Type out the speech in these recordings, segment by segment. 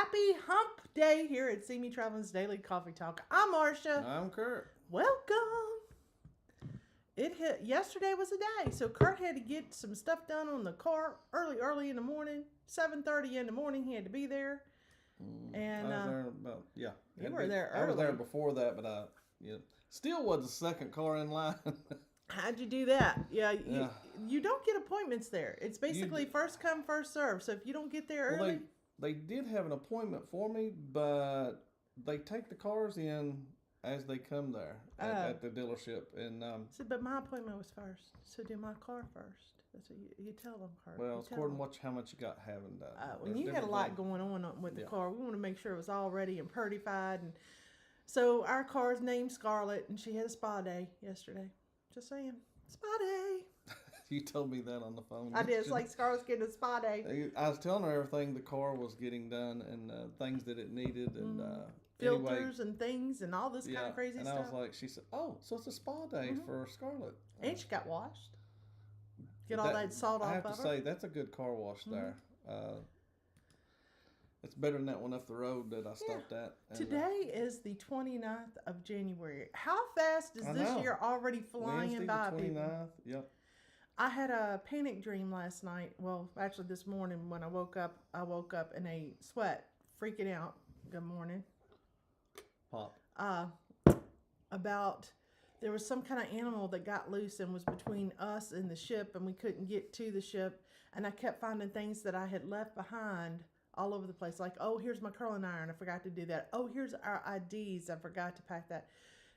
Happy Hump Day here at CME Traveling's Daily Coffee Talk. I'm Marsha. I'm Curt. Welcome. Yesterday was a day, so Curt had to get some stuff done on the car early in the morning. 7:30 in the morning, he had to be there. And I was there about you were there early. I was there before that, but I still was the second car in line. How'd you do that? You don't get appointments there. It's basically first come, first serve. So if you don't get there early, they did have an appointment for me, but they take the cars in as they come there at the dealership. And but my appointment was first, so do my car first. That's what you tell them, Curt. Well, it's according to how much you got having done. When you had a lot going on with the car, we want to make sure it was all ready and purtified. And so our car's named Scarlett, and she had a spa day yesterday. Just saying, spa day. You told me that on the phone. I did. It's like Scarlett's getting a spa day. I was telling her everything the car was getting done and things that it needed and filters and things and all this kind of crazy stuff. And I was like, she said, "Oh, so it's a spa day for Scarlett." And she got washed. Get all that salt off of her. I have to say, that's a good car wash there. It's better than that one up the road that I stopped at. And, today is the 29th of January. How fast is this year already flying Wednesday, by, the 29th, people? Yep. I had a panic dream last night. Well, actually this morning when I woke up in a sweat, freaking out. Good morning. Pop. About there was some kind of animal that got loose and was between us and the ship, and we couldn't get to the ship. And I kept finding things that I had left behind all over the place. Like, oh, here's my curling iron. I forgot to do that. Oh, here's our IDs. I forgot to pack that.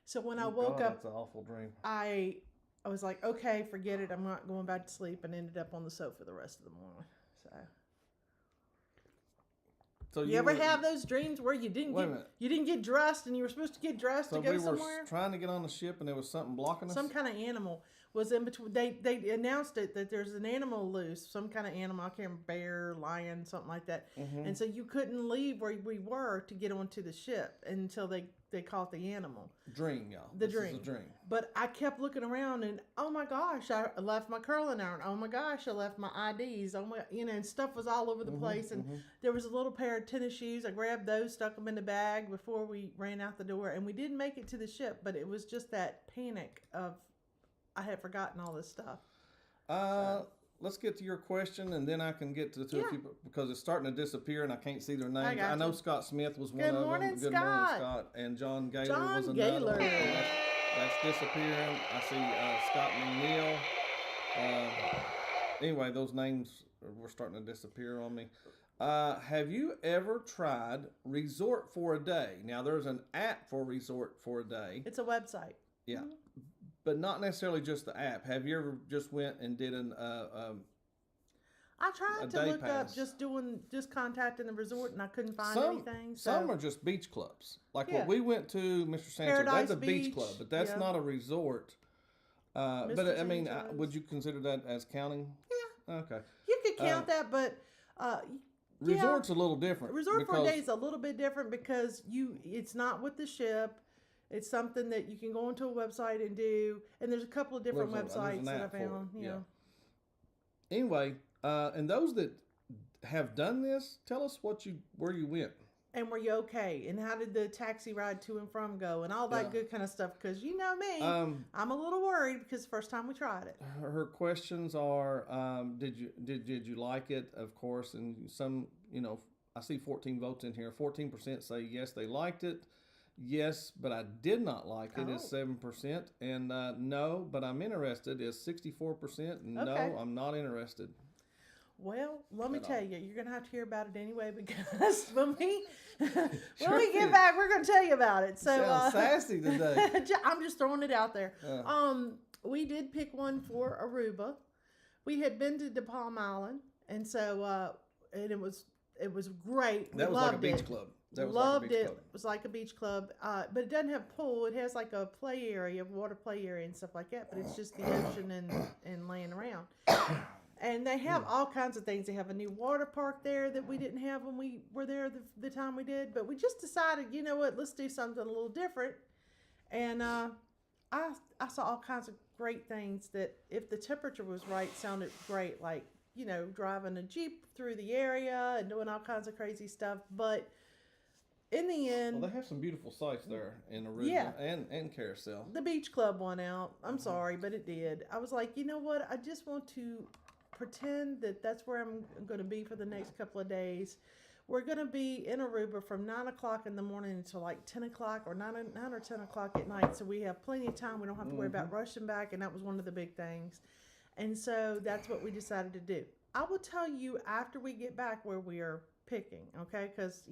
So when I woke up, that's an awful dream. I was like, okay, forget it. I'm not going back to sleep, and ended up on the sofa the rest of the morning. So you ever have those dreams where you didn't get dressed and you were supposed to get dressed to go somewhere? So we were trying to get on the ship and there was something blocking us? Some kind of animal was in between. They announced it that there's an animal loose, some kind of animal, I can't remember, bear, lion, something like that. Mm-hmm. And so you couldn't leave where we were to get onto the ship until they caught the animal. Dream, y'all. This is a dream. But I kept looking around and, oh my gosh, I left my curling iron. Oh my gosh, I left my IDs. Oh my, and stuff was all over the place. And there was a little pair of tennis shoes. I grabbed those, stuck them in the bag before we ran out the door. And we didn't make it to the ship, but it was just that panic of, I had forgotten all this stuff. Let's get to your question, and then I can get to a few people because it's starting to disappear, and I can't see their names. I know Scott Smith was one of them. Good morning, Scott. And John Gaylor was another. That's disappearing. I see Scott McNeil. Anyway, those names were starting to disappear on me. Have you ever tried Resort for a Day? Now, there's an app for Resort for a Day. It's a website. Yeah. Mm-hmm. But not necessarily just the app. Have you ever just went and did I tried to look up just contacting the resort, and I couldn't find anything. So. Some are just beach clubs. Like what we went to, Mr. Sanchez, that's a beach club, but that's not a resort. But I mean, would you consider that as counting? Yeah. Okay. You could count that, but Resort's a little different. Resort for a Day is a little bit different because it's not with the ship. It's something that you can go onto a website and do, and there's a couple of different websites that I found. Anyway, and those that have done this, tell us where you went. And were you okay? And how did the taxi ride to and from go? And all that good kind of stuff. Because you know me, I'm a little worried because the first time we tried it. Her questions are, did you like it? Of course, and some, I see 14 votes in here. 14% say yes, they liked it. Yes, but I did not like it is 7%. And no, but I'm interested is 64%. And no, I'm not interested. Well, let me tell you, you're going to have to hear about it anyway because when we get back, we're going to tell you about it. So sounds sassy today. I'm just throwing it out there. We did pick one for Aruba. We had been to Palm Island, and so and it was great. That was like a beach club. Loved it. It was like a beach club, but it doesn't have a pool. It has like a play area, water play area and stuff like that. But it's just the ocean and laying around. And they have all kinds of things. They have a new water park there that we didn't have when we were there the time we did. But we just decided, you know what, let's do something a little different. And I saw all kinds of great things that, if the temperature was right, sounded great. Like driving a Jeep through the area and doing all kinds of crazy stuff. But in the end, well, they have some beautiful sites there in Aruba and Carousel. The beach club won out. I'm sorry, but it did. I was like, you know what? I just want to pretend that that's where I'm going to be for the next couple of days. We're going to be in Aruba from 9 o'clock in the morning until like 10 o'clock or 9 or 10 o'clock at night. So we have plenty of time. We don't have to worry about rushing back. And that was one of the big things. And so that's what we decided to do. I will tell you after we get back where we are picking, okay? Because,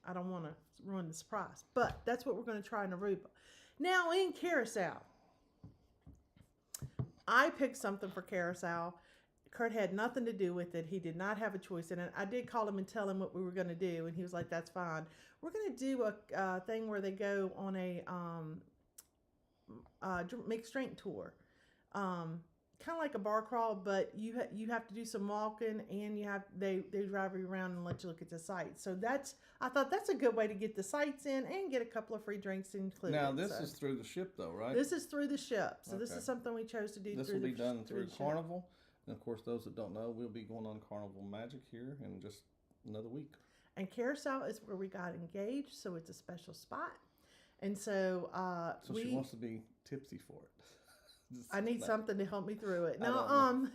I don't want to ruin the surprise. But that's what we're going to try in Aruba. Now in Carousel, I picked something for Carousel. Curt had nothing to do with it. He did not have a choice in it. I did call him and tell him what we were going to do, and he was like, that's fine. We're going to do a thing where they go on a mixed drink tour. Kind of like a bar crawl, but you have to do some walking, and they drive you around and let you look at the sites. So I thought that's a good way to get the sites in and get a couple of free drinks included. Now this is through the ship, though, right? This is through the ship. So this is something we chose to do. This will be done through Carnival. And of course, those that don't know, we'll be going on Carnival Magic here in just another week. And Carousel is where we got engaged, so it's a special spot. And so, she wants to be tipsy for it. I need something to help me through it. Now,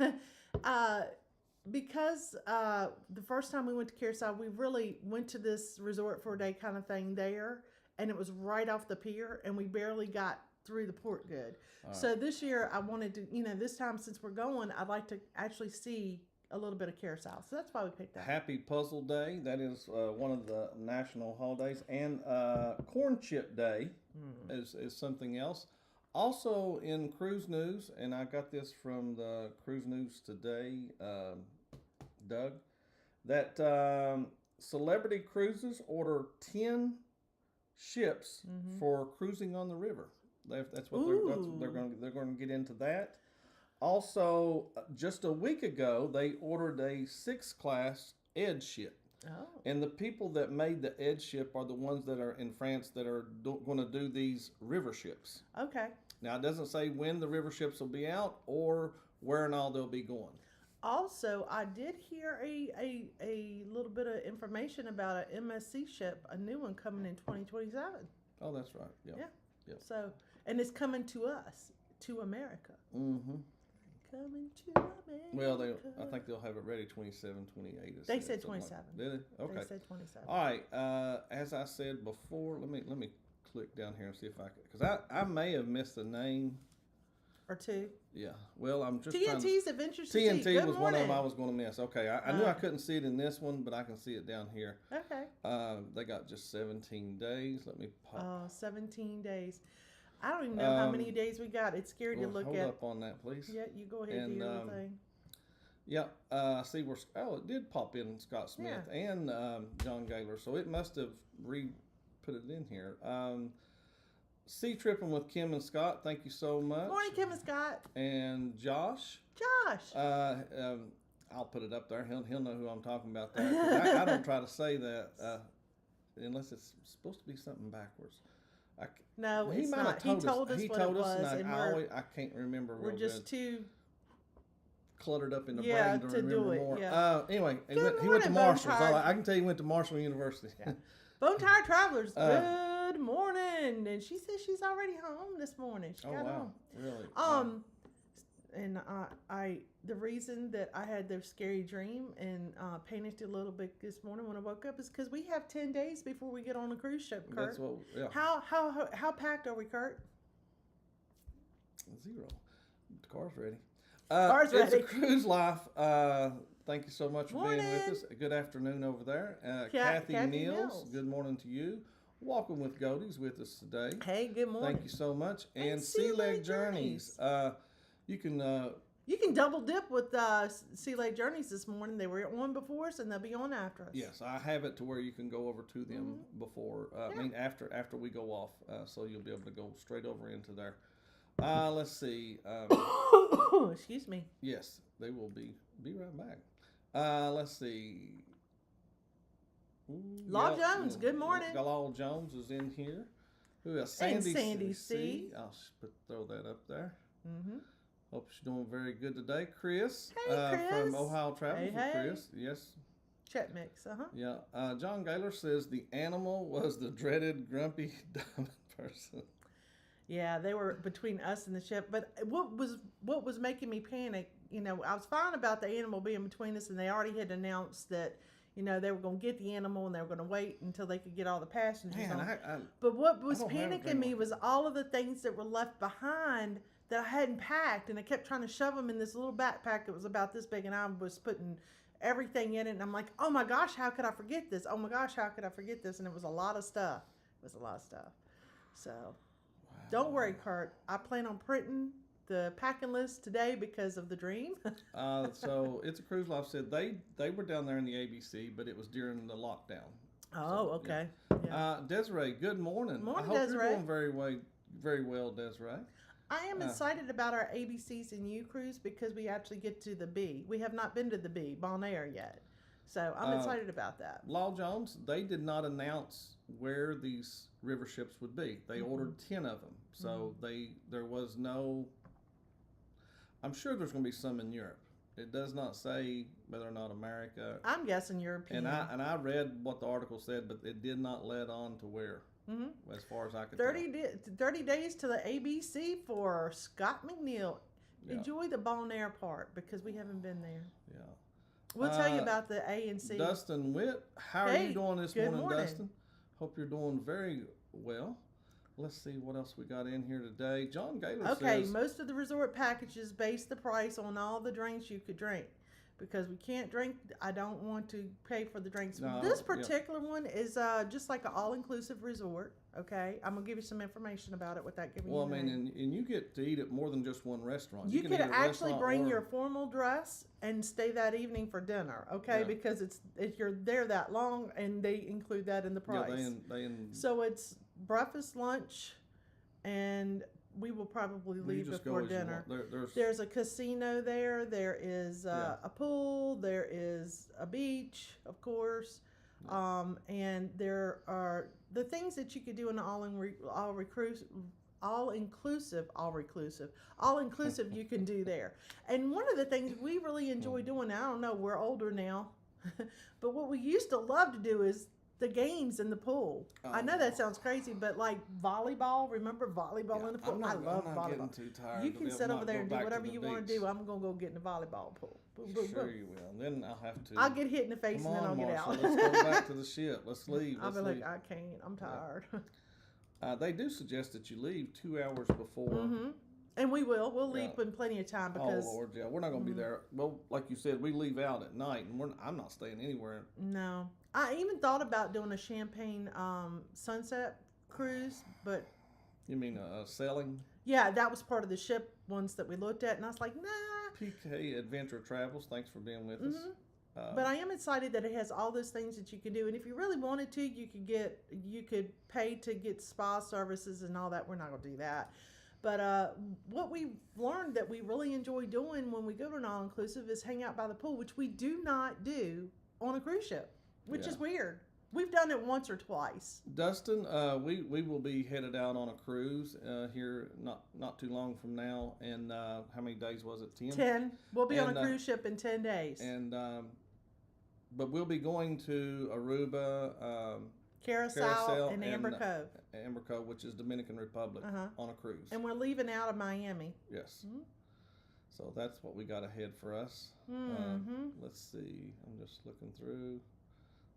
because the first time we went to Carousel, we really went to this resort for a day kind of thing there, and it was right off the pier, and we barely got through the port good. So this year I wanted to, this time since we're going, I'd like to actually see a little bit of Carousel. So that's why we picked that. Happy Puzzle Day. That is one of the national holidays. And Corn Chip Day is something else. Also in cruise news, and I got this from the Cruise News Today, Doug, that Celebrity Cruises order 10 ships for cruising on the river. That's what they're going to get into that. Also, just a week ago, they ordered a 6th class Edge ship. Oh. And the people that made the Edge ship are the ones that are in France that are going to do these river ships. Okay. Now, it doesn't say when the river ships will be out or where and all they'll be going. Also, I did hear a little bit of information about an MSC ship, a new one coming in 2027. Oh, that's right. Yep. Yeah. Yep. So, and it's coming to us, to America. Mm-hmm. Coming to America. Well, I think they'll have it ready 27, 28. They said 27. Did they? Okay. They said 27. All right. As I said before, let me click down here and see if I can, because I may have missed a name or two. Yeah. Well, I'm just TNT's Adventures to TNT Sea. was one of them I was going to miss. Okay. I knew I couldn't see it in this one, but I can see it down here. Okay. They got just 17 days. Let me pop. 17 days. I don't even know how many days we got. It's scary to look at. Hold up on that, please. Yeah, you go ahead and do your thing. Yeah, I see where. Oh, it did pop in Scott Smith and John Gaylor, so it must have put it in here. Sea Tripping with Kim and Scott. Thank you so much. Morning, Kim and Scott. And Josh. I'll put it up there. He'll know who I'm talking about there. I don't try to say that unless it's supposed to be something backwards. No, it's not. He told us what it was, and I can't remember. We're just too cluttered up in the brain to remember more. Yeah. Anyway, he went to Marshall. I can tell you he went to Marshall University. Yeah. Bone Tired Travelers, good morning. And she says she's already home this morning. She got home. Really? And the reason that I had the scary dream and panicked a little bit this morning when I woke up is because we have 10 days before we get on a cruise ship, Curt. That's what. Yeah. How packed are we, Curt? 0. The car's ready. Car's ready. It's a Cruise Life. Thank you so much for being with us. Good afternoon over there. Kathy Mills, good morning to you. Walking with Goaties with us today. Hey, good morning. Thank you so much. And Sea Leg Journeys. You can double dip with Sea Leg Journeys this morning. They were on before us, and they'll be on after us. Yes, I have it to where you can go over to them before. I mean, after we go off, so you'll be able to go straight over into there. Let's see. Excuse me. Yes, they will be right back. Let's see. Law Jones, good morning. Law Jones is in here. Who else? Sandy C. I'll throw that up there. Mm-hmm. Hope she's doing very good today. Chris, Hey, Chris. from Ohio Travels with Hey. Chris. Yes. Chet mix, Yeah. John Gaylor says the animal was the dreaded grumpy diamond person. Yeah, they were between us and the ship. But what was making me panic, I was fine about the animal being between us, and they already had announced that, they were going to get the animal and they were going to wait until they could get all the passengers on. But what was panicking me was all of the things that were left behind that I hadn't packed, and I kept trying to shove them in this little backpack that was about this big, and I was putting everything in it, and I'm like, oh my gosh, how could I forget this? Oh my gosh, how could I forget this? And it was a lot of stuff. So, don't worry, Curt. I plan on printing the packing list today because of the dream. So It's a Cruise Life said they were down there in the ABC, but it was during the lockdown. Oh, okay. Yeah. Desiree, good morning. Morning, I hope Desiree. you're doing very well, Desiree. I am excited about our ABCs and U cruise because we actually get to the B. We have not been to the B, Bonaire, yet. So I'm excited about that. Law Jones, they did not announce where these river ships would be. They ordered 10 of them. So there was no... I'm sure there's going to be some in Europe. It does not say whether or not America... I'm guessing European. And I read what the article said, but it did not lead on to where. As far as I could tell. 30 days to the ABC for Scott McNeil. Yeah. Enjoy the Bonaire part because we haven't been there. Yeah. We'll tell you about the A and C. Dustin Witt, how are you doing this morning, Dustin? Hope you're doing very well. Let's see what else we got in here today. John Gaylor says... most of the resort packages base the price on all the drinks you could drink. Because we can't drink, I don't want to pay for the drinks. No, this particular one is just like an all-inclusive resort, okay? I'm going to give you some information about it without giving you the name. And you get to eat at more than just one restaurant. You could actually bring your formal dress and stay that evening for dinner, okay? Yeah. Because if you're there that long, and they include that in the price. Yeah, so it's breakfast, lunch, and... we will probably leave before dinner. There's a casino there. There is a pool. There is a beach, of course. And there are the things that you could do in the all-inclusive you can do there. And one of the things we really enjoy doing, I don't know, we're older now, but what we used to love to do is the games in the pool. I know that sounds crazy, but like volleyball, remember volleyball in the pool? I love volleyball. Getting too tired. You can sit over there and do whatever you want to do. I'm going to go get in the volleyball pool. Boom, boom, sure boom. You will. Then I'll have to. I'll get hit in the face and then I'll get out. Let's go back to the ship. Let's leave. I'll be like, I can't. I'm tired. They do suggest that you leave 2 hours before. And we will. We'll leave in plenty of time because... Oh, Lord, yeah. We're not going to be there. Well, like you said, we leave out at night, and I'm not staying anywhere. No. I even thought about doing a Champagne sunset cruise, but... You mean sailing? Yeah, that was part of the ship ones that we looked at, and I was like, nah. PK Adventure Travels, thanks for being with us. But I am excited that it has all those things that you can do, and if you really wanted to, you could pay to get spa services and all that. We're not going to do that. But what we've learned that we really enjoy doing when we go to an all-inclusive is hang out by the pool, which we do not do on a cruise ship, which is weird. We've done it once or twice. Dustin, we will be headed out on a cruise here not too long from now. And how many days was it? 10? 10. We'll be on a cruise ship in 10 days. And but we'll be going to Aruba, Carousel and Amber Cove. Amber Cove, which is Dominican Republic, on a cruise. And we're leaving out of Miami. Yes. So that's what we got ahead for us. Let's see. I'm just looking through.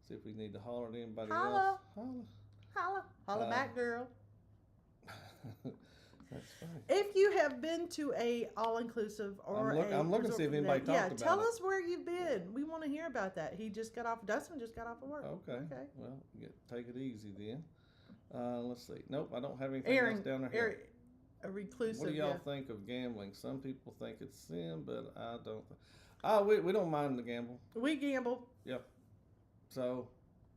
See if we need to holler at anybody else. Holla back, girl. That's fine. If you have been to a all-inclusive or I'm looking to see if anybody talked about it. Yeah, tell us where you've been. We want to hear about that. Dustin just got off of work. Okay. Well, take it easy then. Let's see. Nope, I don't have anything else down there. A reclusive. What do y'all think of gambling? Some people think it's sin, but I don't. We don't mind the gamble. We gamble. Yep. So.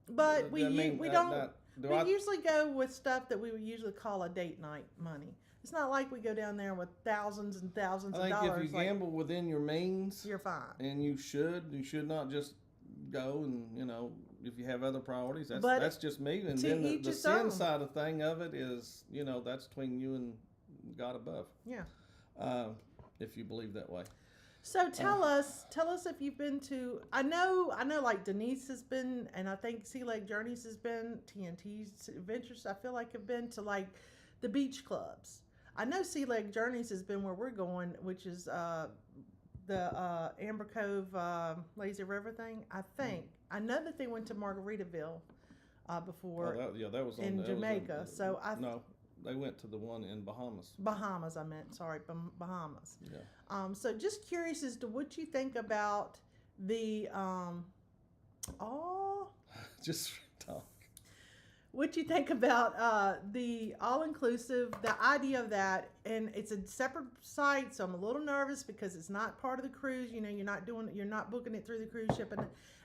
But we don't. We usually go with stuff that we would usually call a date night money. It's not like we go down there with thousands and thousands of dollars. I think if you gamble within your means, you're fine. And you should not just go and, if you have other priorities, that's just me. And then the sin side of it is, that's between you and God above. Yeah. if you believe that way. So tell us if you've been to. I know. Like Denise has been, and I think Sea Lake Journeys has been. TNT's Adventures, I feel like, have been to like the beach clubs. I know Sea Lake Journeys has been where we're going, which is the Amber Cove Lazy River thing. I think I know that they went to Margaritaville before. That was in Jamaica. No, they went to the one in Bahamas. Bahamas, I meant. Sorry, Bahamas. Yeah. So just curious as to what you think about the Just talk. What you think about the all-inclusive, the idea of that, and it's a separate site, so I'm a little nervous because it's not part of the cruise. You know, you're not booking it through the cruise ship,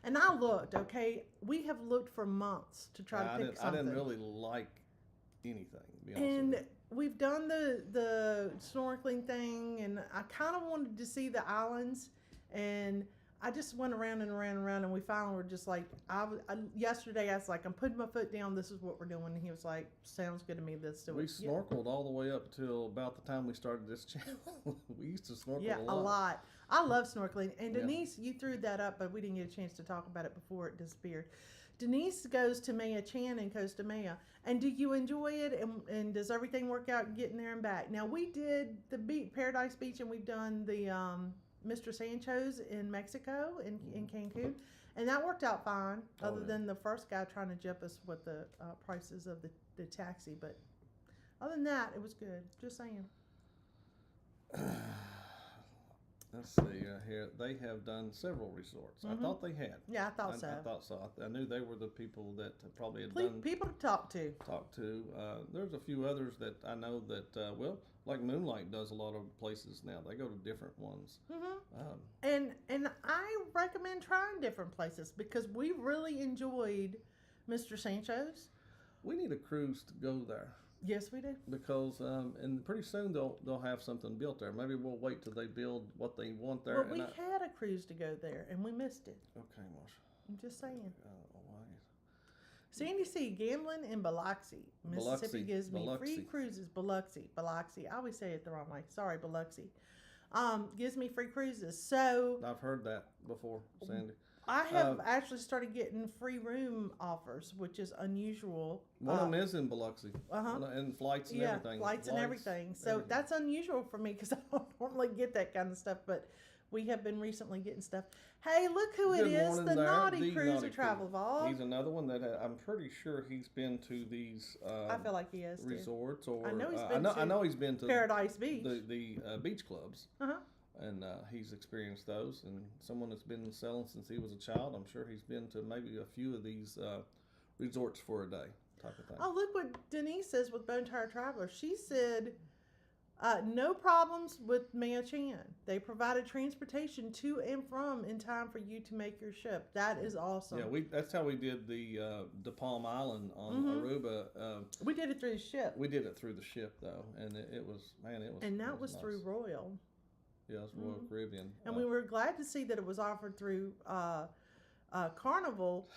and I looked. Okay, we have looked for months to try to pick something. I didn't really like anything, to be honest And with you. we've done the snorkeling thing, and I kind of wanted to see the islands, and I just went around and around and around, and we finally were just like, yesterday I was like, I'm putting my foot down, this is what we're doing, and he was like, sounds good to me, let's do it. We snorkeled all the way up till about the time we started this channel. We used to snorkel a lot. I love snorkeling, and Denise, you threw that up, but we didn't get a chance to talk about it before it disappeared. Denise goes to Maya Chan in Costa Maya, and do you enjoy it, and does everything work out getting there and back? Now, we did the Paradise Beach, and we've done the Mr. Sancho's in Mexico, in Cancun, and that worked out fine, other than the first guy trying to jump us with the prices of the taxi, but other than that, it was good. Just saying. Let's see here. They have done several resorts. Mm-hmm. I thought they had. Yeah, I thought so. I thought so. I knew they were the people that probably had done. People to talk to. There's a few others that I know that, like Moonlight does a lot of places now. They go to different ones. Mm-hmm. And I recommend trying different places because we really enjoyed Mr. Sancho's. We need a cruise to go there. Yes, we do. Because and pretty soon they'll have something built there. Maybe we'll wait till they build what they want there. Well, we had a cruise to go there and we missed it. Okay, Marsha. I'm just saying. Why? Sandy C. Gambling in Biloxi, Mississippi gives me free cruises. Biloxi. I always say it the wrong way. Sorry, Biloxi. Gives me free cruises. So I've heard that before, Sandy. I have actually started getting free room offers, which is unusual. One of them is in Biloxi. And flights and everything. Flights and everything. So that's unusual for me because I don't normally get that kind of stuff, but we have been recently getting stuff. Hey, look who it is, the Naughty Cruiser Travel Vlog. He's another one that I'm pretty sure he's been to these I feel like he has resorts. Or I know he's been I know he's been to Paradise Beach. The beach clubs. And he's experienced those. And someone that's been selling since he was a child, I'm sure he's been to maybe a few of these resorts for a day type of thing. Oh, look what Denise says with Bone Tire Traveler. She said, no problems with Maya Chan. They provided transportation to and from in time for you to make your ship. That is awesome. Yeah, that's how we did the Palm Island on Aruba. We did it through the ship. We did it through the ship, though. And it was. And that was nice. Through Royal. Yeah, it was Royal Caribbean. And we were glad to see that it was offered through Carnival.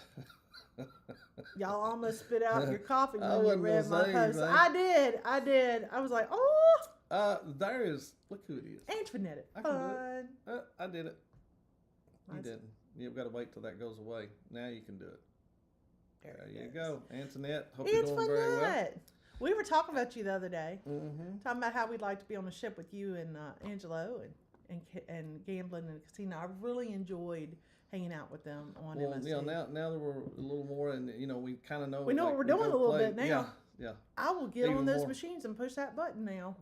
Y'all almost spit out your coffee when you read my post. I did. I was like, oh. There is. Look who it is. Antoinette. Fun. I did it. You didn't. You've got to wait till that goes away. Now you can do it. There you go, Antoinette. Hope you're doing very well. We were talking about you the other day, talking about how we'd like to be on the ship with you and Angelo and gambling in the casino. I really enjoyed hanging out with them on MST. Yeah, now that we're a little more, and we kind of know. We know what we're doing a little bit now. Yeah. I will get on those machines and push that button now.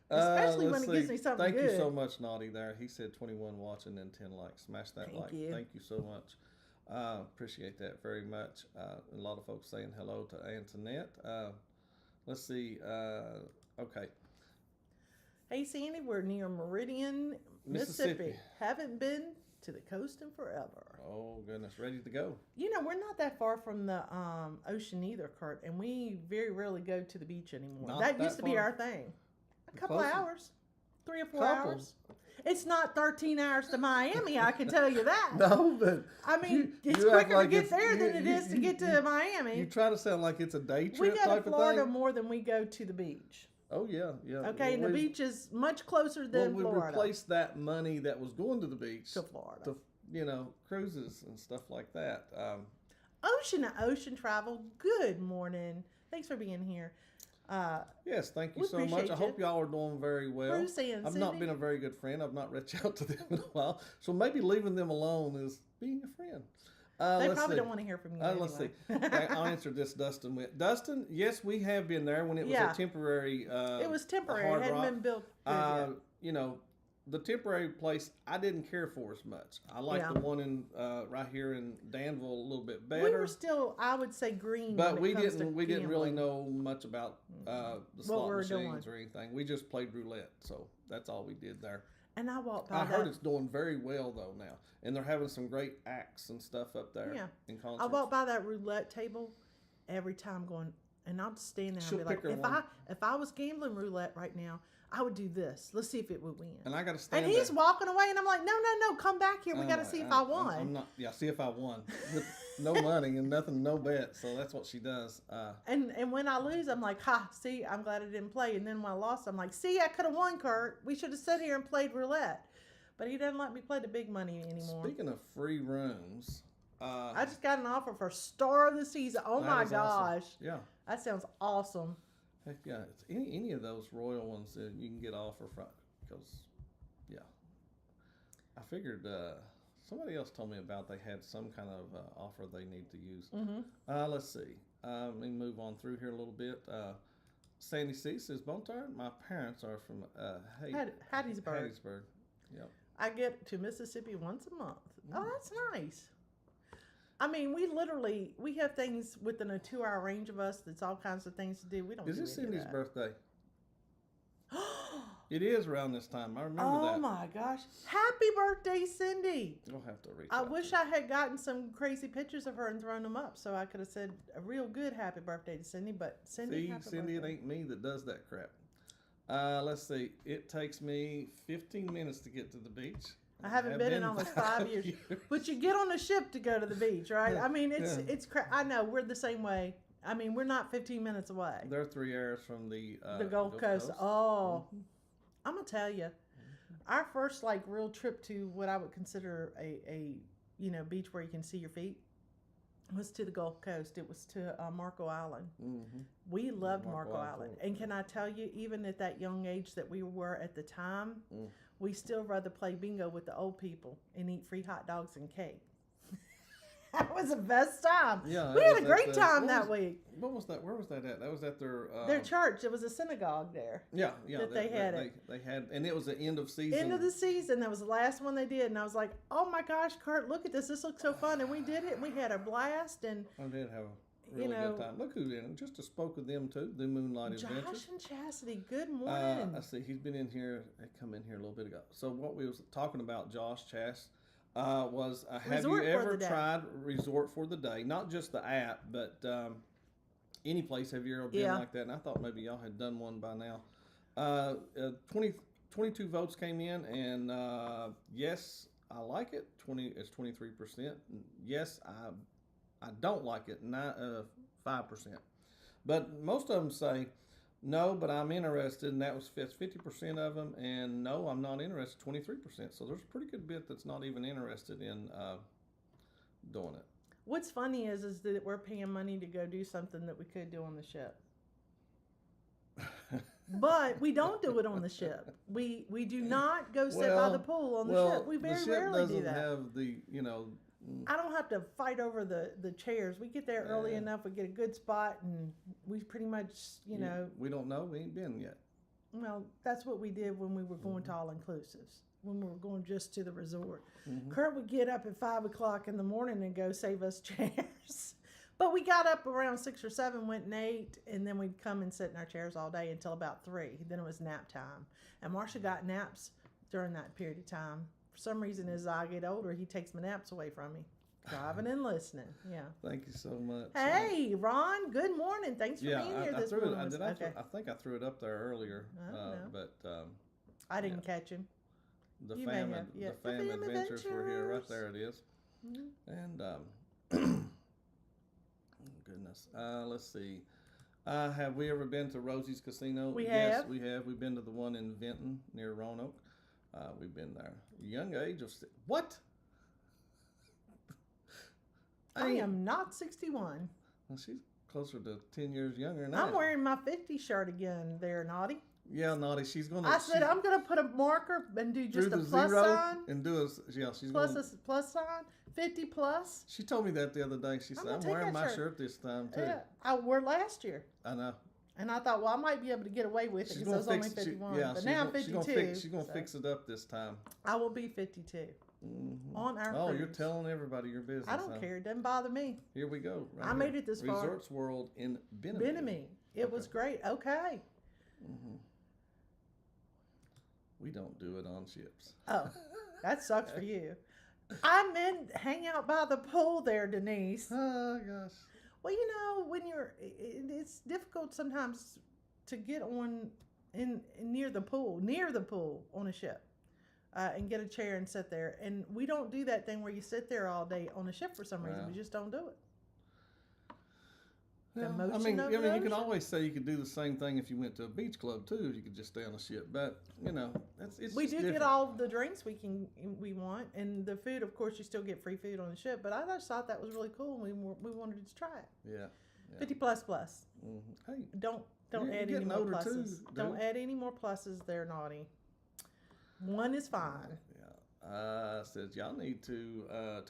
Especially when it gives me something good. Thank you so much, Naughty. There, he said 21 watching and 10 likes. Smash that like. Thank you so much. Appreciate that very much. A lot of folks saying hello to Antoinette. Let's see. Okay. Hey, Sandy, we're near Meridian, Mississippi. Haven't been to the coast in forever. Oh, goodness. Ready to go. We're not that far from the ocean either, Curt, and we very rarely go to the beach anymore. That used to be our thing. A couple of hours. 3 or 4 hours. It's not 13 hours to Miami, I can tell you that. No, but I mean, it's quicker to get there than it is to get to Miami. You try to sound like it's a day trip. We go to Florida more than we go to the beach. Oh yeah, yeah. Okay, and the beach is much closer than Florida. We replaced that money that was going to the beach to Florida. To, cruises and stuff like that. Ocean to ocean travel. Good morning. Thanks for being here. Yes, thank you so much. I hope y'all are doing very well. Bruce and I've not been a very good friend. I've not reached out to them in a while. So maybe leaving them alone is being a friend. They probably don't want to hear from you. Anyway. Let's see. I'll answer this, Dustin. Dustin, yes, we have been there when it was a temporary. It was temporary. It hadn't been built. The temporary place I didn't care for as much. I like the one in right here in Danville a little bit better. We were still, I would say, green. But we didn't really know much about the slot machines or anything. We just played roulette, so that's all we did there. And I walked by. I heard it's doing very well though now, and they're having some great acts and stuff up there. Yeah. In concerts. I walk by that roulette table every time, going, and I'll just stand there and be like, if I was gambling roulette right now, I would do this. Let's see if it would win. And I got to stand. And he's walking away, and I'm like, no, come back here. We got to see if I won. I'm not. Yeah, see if I won. With no money and nothing, no bet. So that's what she does. And when I lose, I'm like, see, I'm glad I didn't play. And then when I lost, I'm like, see, I could have won, Curt. We should have sat here and played roulette. But he doesn't let me play the big money anymore. Speaking of free rooms, I just got an offer for star of the season. Oh my gosh! Awesome. Yeah, that sounds awesome. Heck yeah, it's any of those royal ones that you can get offer from, because, yeah. I figured somebody else told me about they had some kind of offer they need to use. Mm-hmm. Let's see. Let me move on through here a little bit. Sandy C says, Bontard, my parents are from Hattiesburg. Yep. I get to Mississippi once a month. Oh, that's nice. I mean, we have things within a 2-hour range of us. That's all kinds of things to do. We don't. Is this Cindy's birthday? It is around this time. I remember that. Oh my gosh! Happy birthday, Cindy! You'll have to reach. I wish I had gotten some crazy pictures of her and thrown them up, so I could have said a real good happy birthday to Cindy. But Cindy, Cindy, it ain't me that does that crap. Let's see. It takes me 15 minutes to get to the beach. I haven't been in almost 5 years. But you get on a ship to go to the beach, right? I mean, it's I know, we're the same way. I mean, we're not 15 minutes away. They're 3 hours from the Gulf Coast. Oh, I'm going to tell you, our first real trip to what I would consider a beach where you can see your feet was to the Gulf Coast. It was to Marco Island. Mm-hmm. We loved Marco Island. And can I tell you, even at that young age that we were at the time, we still rather play bingo with the old people and eat free hot dogs and cake. That was the best time. Yeah, we had a great time that week. What was that? Where was that at? That was at their church. It was a synagogue there. Yeah. That they had. They had, and it was the end of season. End of the season. That was the last one they did, and I was like, "Oh my gosh, Curt, look at this! This looks so fun!" And we did it. And we had a blast, and I did have a really good time. Look who's in it. Just spoke with them too. The Moonlight Adventures. Josh and Chastity. Good morning. I see. He's been in here. He come in here a little bit ago. So what we was talking about, Josh Chast. Was have you ever tried Resort for the Day? Not just the app, but any place. Have you ever been like that? And I thought maybe y'all had done one by now. 22 votes came in, and yes, I like it. It's 23%. Yes, I don't like it. 5%. But most of them say no, but I'm interested, and that's 50% of them. And no, I'm not interested, 23%. So there's a pretty good bit that's not even interested in doing it. What's funny is that we're paying money to go do something that we could do on the ship. But we don't do it on the ship. We do not go sit by the pool on the ship. We very rarely do that. The ship doesn't have the, I don't have to fight over the chairs. We get there early enough. We get a good spot, and we pretty much, We don't know. We ain't been yet. Well, that's what we did when we were going to all-inclusives, when we were going just to the resort. Mm-hmm. Curt would get up at 5 o'clock in the morning and go save us chairs. But we got up around 6 or 7, went and ate, and then we'd come and sit in our chairs all day until about 3. Then it was nap time. And Marsha got naps during that period of time. For some reason, as I get older, he takes my naps away from me. Driving and listening. Yeah. Thank you so much. Hey, Ron. Good morning. Thanks for being here this morning. I think I threw it up there earlier. But I didn't catch him. The Fam Adventures were here. Right there it is. Mm-hmm. And goodness. Let's see. Have we ever been to Rosie's Casino? We Yes, have. we have. We've been to the one in Vinton near Roanoke. We've been there. Young age of what? I am not 61. Well, she's closer to 10 years younger than I'm wearing my 50 shirt again there, Naughty. Yeah, Naughty. She's going to... I said I'm going to put a marker and do just a plus sign. And do a... Yeah, she's plus going to... Plus sign. 50 plus. She told me that the other day. She said, I'm wearing my shirt this time, too. Yeah, I wore last year. I know. And I thought, well, I might be able to get away with it because I was only 51. But now I'm 52. She's going to fix it up this time. I will be 52. Mm-hmm. On our cruise. You're telling everybody your business. I don't care. It doesn't bother me. Here we go. Right I made it this far. Resorts World in Benamee. Benamee. It was great. Okay. Mm-hmm. We don't do it on ships. Oh, that sucks for you. I meant hang out by the pool there, Denise. Oh, gosh. Well, you know, when it's difficult sometimes to get on near the pool on a ship. And get a chair and sit there. And we don't do that thing where you sit there all day on a ship for some reason. We just don't do it. Yeah, I mean, you can always say you could do the same thing if you went to a beach club too. You could just stay on a ship, but you know, it's. We do get all the drinks we want, and the food. Of course, you still get free food on the ship. But I just thought that was really cool, and we wanted to try it. Yeah. 50 plus. Mm-hmm. Hey, don't add any more pluses. Don't add any more pluses. They're naughty. One is fine. Yeah. Says y'all need to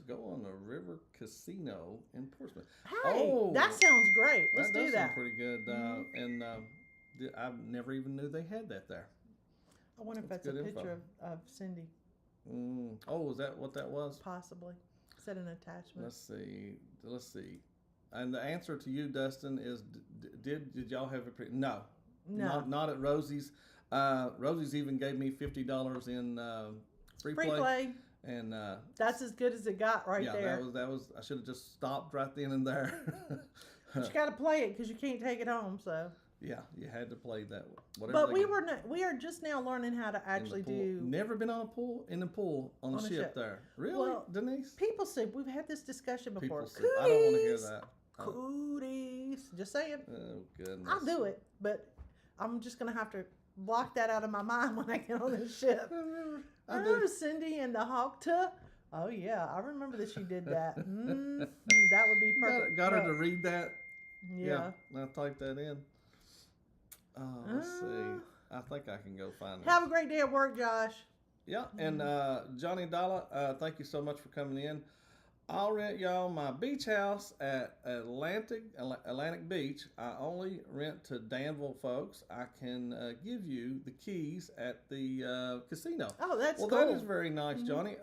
go on the River Casino in Portsmouth. Hey, that sounds great. Let's do that. Sound pretty good. And I never even knew they had that there. I wonder if that's a picture of Cindy. Oh, is that what that was? Possibly. Is that an attachment? Let's see. And the answer to you, Dustin, is did y'all have a no, not at Rosie's. Rosie's even gave me $50 in free play. And that's as good as it got there. Yeah, that was. I should have just stopped right then and there. But you got to play it because you can't take it home. So yeah, you had to play that. But we are just now learning how to actually do. Never been on a pool on a ship there. Really, well, Denise? People soup. We've had this discussion before. I don't want to hear that. Cooties. Just saying. Oh goodness. I'll do it, but I'm just gonna have to block that out of my mind when I get on the ship. I remember Cindy and the hawk tuh. Oh yeah, I remember that she did that. That would be perfect. Got her to read that. Yeah. I'll type that in. Let's see. I think I can go find it. Have a great day at work, Josh. Yeah, and Johnny Dalla, thank you so much for coming in. I'll rent y'all my beach house at Atlantic Beach. I only rent to Danville folks. I can give you the keys at the casino. Oh, that's cool. Well, that is very nice, Johnny.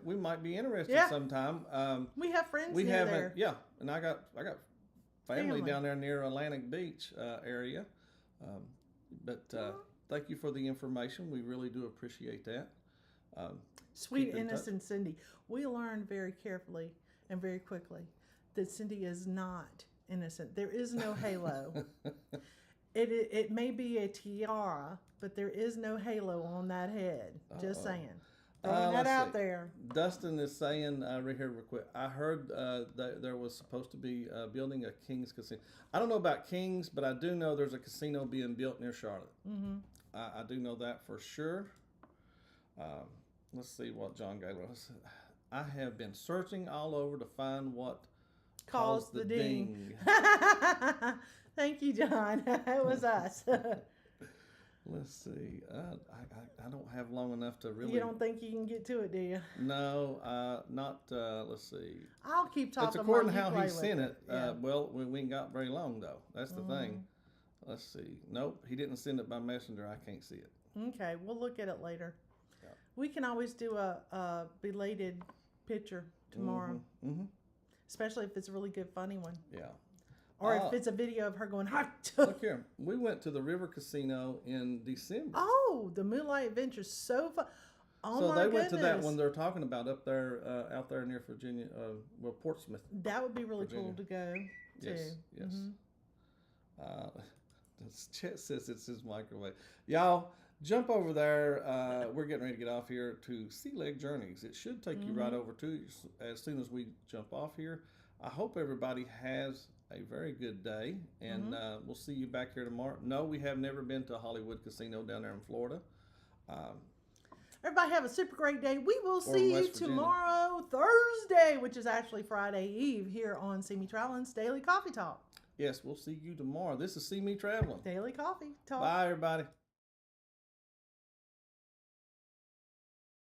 We might be interested sometime. We have friends there. Yeah, and I got family down there near Atlantic Beach area. But thank you for the information. We really do appreciate that. Sweet innocent Cindy. We learned very carefully and very quickly that Cindy is not innocent. There is no halo. It may be a tiara, but there is no halo on that head. Just saying. Throwing that out there. Dustin is saying right here real quick. I heard that there was supposed to be building a King's casino. I don't know about King's, but I do know there's a casino being built near Charlotte. Mm-hmm. I do know that for sure. Let's see what John Gaylor said. I have been searching all over to find what caused the ding. Thank you, John. It was us. Let's see. I don't have long enough to really. You don't think you can get to it, do you? No, not. Let's see. I'll keep talking. It's according to how he sent it. Well, we ain't got very long though. That's the thing. Let's see. Nope, he didn't send it by messenger. I can't see it. Okay, we'll look at it later. Yeah. We can always do a belated picture tomorrow, especially if it's a really good, funny one. Yeah. Or if it's a video of her going, look here. We went to the River Casino in December. Oh, the Moonlight Adventure, so fun. Oh, so my they goodness. went to that one they're talking about up there, out there near Virginia, Portsmouth. That would be really cool to go to. Yes. Chet says it's his microwave. Y'all, jump over there. We're getting ready to get off here to Sea Leg Journeys. It should take you right over to as soon as we jump off here. I hope everybody has a very good day, and we'll see you back here tomorrow. No, we have never been to a Hollywood casino down there in Florida. Everybody have a super great day. We will see you tomorrow, Thursday, which is actually Friday Eve, here on CME Traveling's Daily Coffee Talk. Yes, we'll see you tomorrow. This is CME Traveling. Daily Coffee Talk. Bye, everybody.